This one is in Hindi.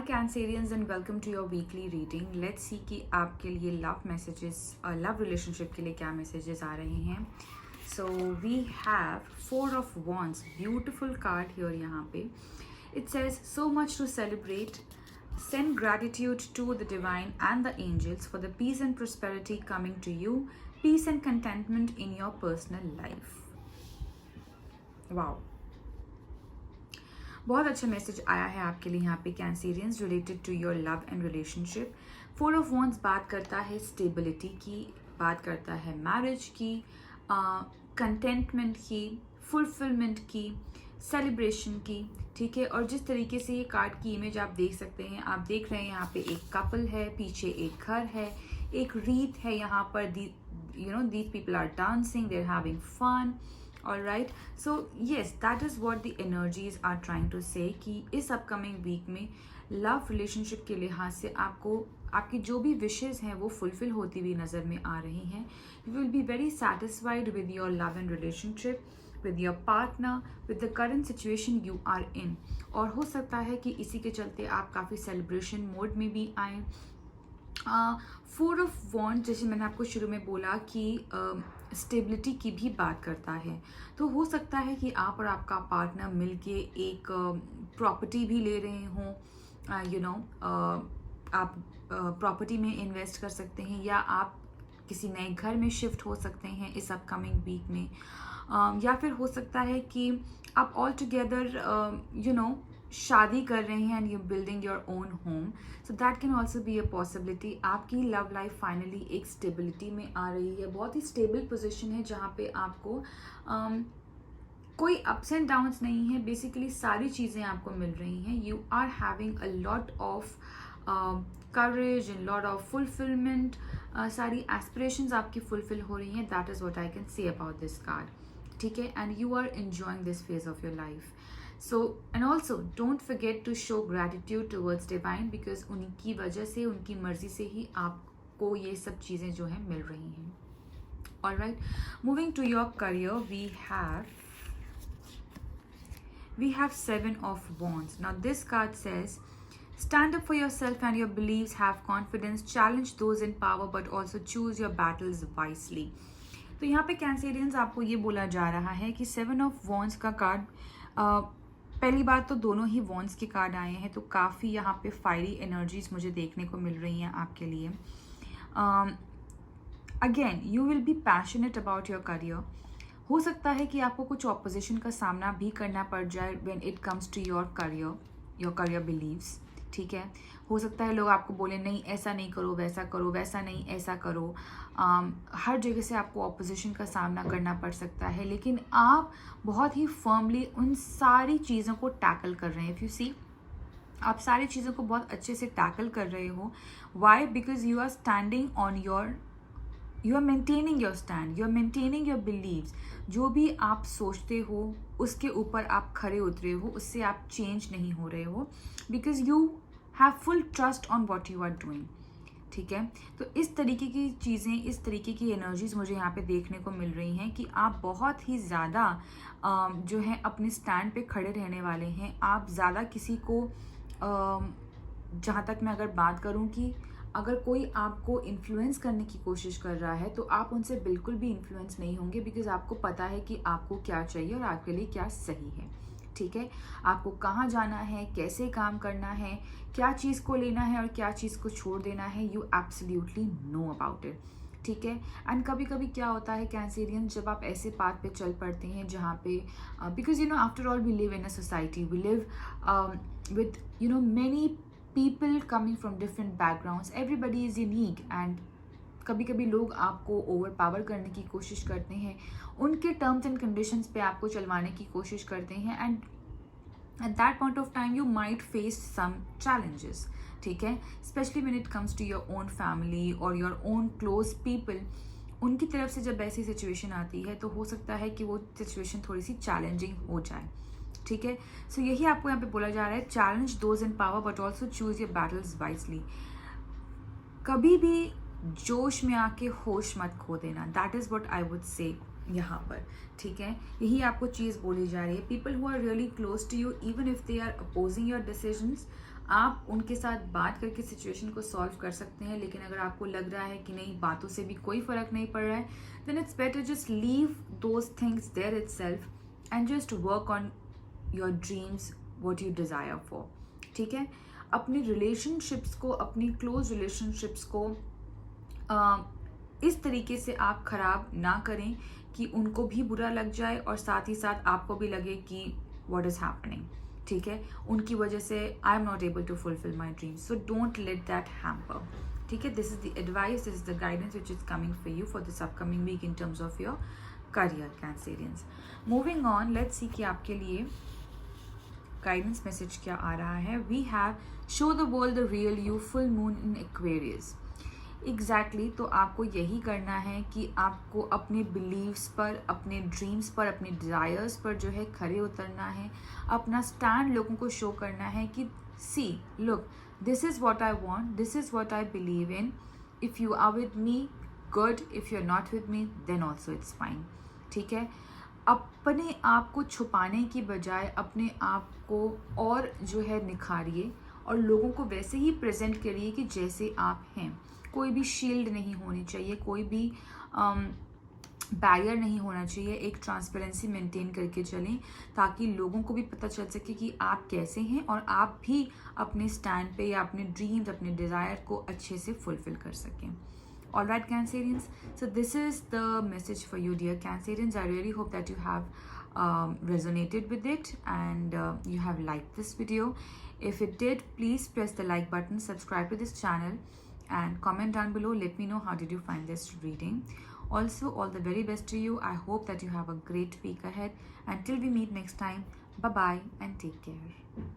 Cancerians and welcome to your weekly reading. Let's see कि आपके लिए लव मैसेजेस लव रिलेशनशिप के लिए क्या मैसेजेस आ रहे हैं। So we have 4 of Wands, beautiful card here यहाँ पे। It says so much to celebrate, send gratitude to the divine and the angels for the peace and prosperity coming to you, peace and contentment in your personal life. Wow, बहुत अच्छा मैसेज आया है आपके लिए यहाँ पे Cancerians related to your love and relationship. 4 of Wands बात करता है स्टेबिलिटी की, बात करता है मैरिज की, कंटेंटमेंट की, फुलफिलमेंट की, सेलिब्रेशन की। ठीक है, और जिस तरीके से ये कार्ड की इमेज आप देख सकते हैं, आप देख रहे हैं यहाँ पे एक कपल है, पीछे एक घर है, एक रीत है यहाँ पर। these people are dancing, they're having fun. All right, so yes, that is what the energies are trying to say कि इस अपकमिंग वीक में लव रिलेशनशिप के लिहाज से आपको आपकी जो भी विशेज़ हैं वो फुलफिल होती हुई नज़र में आ रही हैं। You will be very satisfied with your love and relationship, with your partner, with the current situation you are in। और हो सकता है कि इसी के चलते आप काफ़ी सेलिब्रेशन मोड में भी आएँ। 4 of Wands, जैसे मैंने आपको शुरू में बोला कि स्टेबिलिटी की भी बात करता है, तो हो सकता है कि आप और आपका पार्टनर मिलके एक प्रॉपर्टी भी ले रहे हों। आप प्रॉपर्टी में इन्वेस्ट कर सकते हैं, या आप किसी नए घर में शिफ्ट हो सकते हैं इस अपकमिंग वीक में, या फिर हो सकता है कि आप ऑल टुगेदर शादी कर रहे हैं and you building your own home. So that can also be a possibility. आपकी लव लाइफ फाइनली एक स्टेबिलिटी में आ रही है, बहुत ही स्टेबल पोजीशन है जहाँ पे आपको कोई अप्स एंड डाउन्स नहीं है। बेसिकली सारी चीज़ें आपको मिल रही हैं। You are having a lot of courage and lot of fulfilment. सारी एस्पिरेशंस आपकी फुलफिल हो रही हैं। That is what I can say about this card. ठीक है, and you are enjoying this phase of your life. So and also don't forget to show gratitude towards divine, because उनकी वजह से, उनकी मर्जी से ही आपको ये सब चीज़ें जो हैं मिल रही हैं। Alright, moving to your career, we have 7 of Wands. Now this card says stand up for yourself and your beliefs, have confidence, challenge those in power but also choose your battles wisely। तो यहाँ पे कैंसेरियंस आपको ये बोला जा रहा है कि 7 of Wands का कार्ड, पहली बात तो दोनों ही वॉन्ड्स के कार्ड आए हैं, तो काफ़ी यहाँ पे फायरी एनर्जीज मुझे देखने को मिल रही हैं आपके लिए। Again you will be passionate about your career. हो सकता है कि आपको कुछ ऑपोजिशन का सामना भी करना पड़ जाए when it comes to your career believes. ठीक है, हो सकता है लोग आपको बोले नहीं ऐसा नहीं करो, वैसा करो, वैसा नहीं ऐसा करो। हर जगह से आपको ऑपोजिशन का सामना करना पड़ सकता है, लेकिन आप बहुत ही फर्मली उन सारी चीज़ों को टैकल कर रहे हैं। इफ़ यू सी, आप सारी चीज़ों को बहुत अच्छे से टैकल कर रहे हो। Why? Because you are standing on you are maintaining your stand, you are maintaining your believes. जो भी आप सोचते हो उसके ऊपर आप खड़े उतरे हो, उससे आप चेंज नहीं हो रहे हो, because you have full trust on what you are doing. ठीक है, तो इस तरीके की चीज़ें, इस तरीके की एनर्जीज मुझे यहाँ पे देखने को मिल रही हैं कि आप बहुत ही ज़्यादा जो है अपने स्टैंड पे खड़े रहने वाले हैं। आप ज़्यादा किसी को, जहाँ तक मैं अगर बात करूँ कि अगर कोई आपको इन्फ्लुएंस करने की कोशिश कर रहा है तो आप उनसे बिल्कुल भी इन्फ्लुएंस नहीं होंगे, बिकॉज आपको पता है कि आपको क्या चाहिए और आपके लिए क्या सही है। ठीक है, आपको कहाँ जाना है, कैसे काम करना है, क्या चीज़ को लेना है और क्या चीज़ को छोड़ देना है, you absolutely know about it. ठीक है, एंड कभी कभी क्या होता है कैंसेरियन, जब आप ऐसे पाथ पे चल पड़ते हैं जहाँ पे, because after all we live in a society, we live with many people coming from different backgrounds, everybody is unique, and कभी कभी लोग आपको ओवर पावर करने की कोशिश करते हैं, उनके टर्म्स एंड कंडीशंस पे आपको चलवाने की कोशिश करते हैं, and at that point of time you might face some challenges. ठीक है, specially when it comes to your own family और योर ओन क्लोज पीपल। उनकी तरफ से जब ऐसी सिचुएशन आती है तो हो सकता है कि वो सिचुएशन थोड़ी सी चैलेंजिंग हो जाए। ठीक है, सो यही आपको यहाँ पे बोला जा रहा है, challenge those in power but also choose your battles wisely. कभी भी जोश में आके होश मत खो देना, that is what I would say यहाँ पर। ठीक है, यही आपको चीज़ बोली जा रही है। People who are really close to you, even if they are opposing your decisions, आप उनके साथ बात करके सिचुएशन को सॉल्व कर सकते हैं, लेकिन अगर आपको लग रहा है कि नहीं बातों से भी कोई फ़र्क नहीं पड़ रहा है, then it's better just leave those things there itself and just work on your dreams, what you desire for. ठीक है, अपनी रिलेशनशिप्स को, अपनी क्लोज रिलेशनशिप्स को इस तरीके से आप ख़राब ना करें कि उनको भी बुरा लग जाए और साथ ही साथ आपको भी लगे कि व्हाट इज़ हैपनिंग। ठीक है, उनकी वजह से I am not able to fulfil my dreams, so don't let that hamper. ठीक है, this is the advice, this is the guidance which is coming for you for this upcoming week in terms of your career, Cancerians. Moving on, let's see कि आपके लिए गाइडेंस मैसेज क्या आ रहा है। We have show the world the real you, full moon in Aquarius. Exactly तो आपको यही करना है कि आपको अपने बिलीव्स पर, अपने ड्रीम्स पर, अपने डिज़ायर्स पर जो है खरे उतरना है, अपना स्टैंड लोगों को शो करना है कि see look, this is what I want, this is what I believe in, if you are with me good, if you are not with me then also it's fine. ठीक है, अपने आप को छुपाने की बजाय अपने आप को और जो है निखारिए और लोगों को वैसे ही प्रेजेंट करिए कि जैसे आप हैं। कोई भी शील्ड नहीं होनी चाहिए, कोई भी बैरियर नहीं होना चाहिए। एक ट्रांसपेरेंसी मेंटेन करके चलें ताकि लोगों को भी पता चल सके कि आप कैसे हैं और आप भी अपने स्टैंड पे या अपने ड्रीम्स, अपने डिज़ायर को अच्छे से फुलफिल कर सकें। All right, Cancerians. So this is the message for you, dear Cancerians. I really hope that you have resonated with it and you have liked this video. If it did, please press the like button, subscribe to this channel, and comment down below. Let me know how did you find this reading. Also, all the very best to you. I hope that you have a great week ahead. Until we meet next time, bye bye and take care.